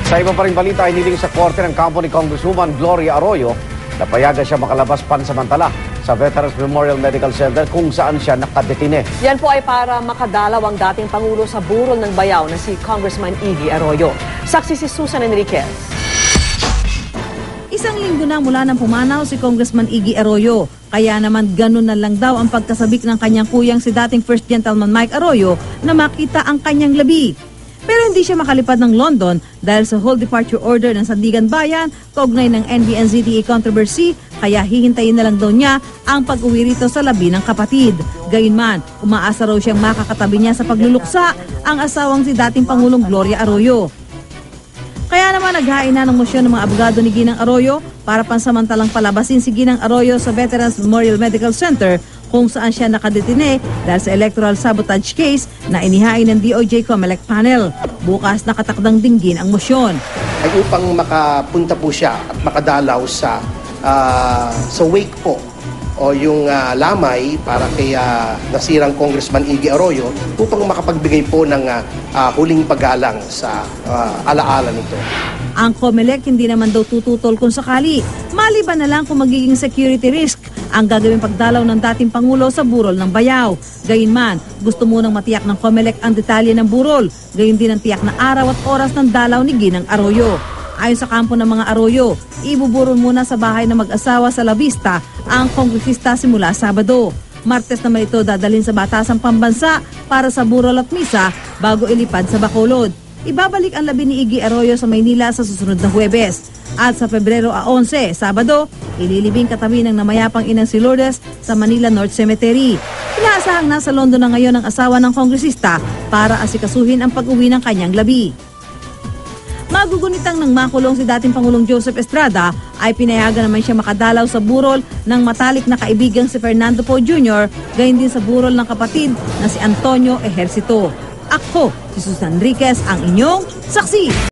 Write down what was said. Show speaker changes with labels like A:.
A: Sa iba pa ring balita, hiniling sa korte ng kampo ni Congresswoman Gloria Arroyo na payagan siya makalabas pansamantala sa Veterans Memorial Medical Center kung saan siya nakadetine.
B: Yan po ay para makadalaw ang dating Pangulo sa burol ng bayaw na si Congressman Iggy Arroyo. Saksi si Susan Enriquez.
C: Isang linggo na mula nang pumanaw si Congressman Iggy Arroyo. Kaya naman ganun na lang daw ang pagkasabik ng kanyang kuyang si dating First Gentleman Mike Arroyo na makita ang kanyang labi. Pero hindi siya makalipad ng London dahil sa whole departure order ng Sandigan Bayan, kaugnay ng NBNZTA controversy, kaya hihintayin na lang daw niya ang pag-uwi rito sa labi ng kapatid. Gayunman, umaasa raw siyang makakatabi niya sa pagluluksa ang asawang si dating Pangulong Gloria Arroyo. Kaya naman naghain na ng mosyon ng mga abogado ni Ginang Arroyo para pansamantalang palabasin si Ginang Arroyo sa Veterans Memorial Medical Center kung saan siya nakadetine dahil sa electoral sabotage case na inihain ng DOJ COMELEC panel. Bukas nakatakdang dinggin ang mosyon.
D: Ay upang makapunta po siya at makadalaw sa wake po o yung lamay para kay nasirang Congressman Iggy Arroyo upang makapagbigay po ng huling paggalang sa alaala nito.
C: Ang COMELEC hindi naman daw tututol kung sakali. Maliban na lang kung magiging security risk ang gagawing pagdalaw ng dating Pangulo sa burol ng bayaw. Gayunman, gusto munang matiyak ng COMELEC ang detalye ng burol. Gayon din ang tiyak na araw at oras ng dalaw ni Ginang Arroyo. Ayon sa kampo ng mga Arroyo, ibuburol muna sa bahay ng mag-asawa sa La Vista ang kongresista simula Sabado. Martes naman ito dadalhin sa Batasang Pambansa para sa burol at misa bago ilipad sa Bacolod. Ibabalik ang labi ni Iggy Arroyo sa Maynila sa susunod na Huwebes. At sa Pebrero 11, Sabado, ililibing katabi ng namayapang inang si Lourdes sa Manila North Cemetery. Inaasahang nasa London na ngayon ang asawa ng kongresista para asikasuhin ang pag-uwi ng kanyang labi. Magugunitang nang makulong si dating Pangulong Joseph Estrada ay pinayagan naman siya makadalaw sa burol ng matalik na kaibigang si Fernando Poe Jr. gayon din sa burol ng kapatid na si Antonio Ejercito. Ako, si Susan Enriquez, ang inyong saksi.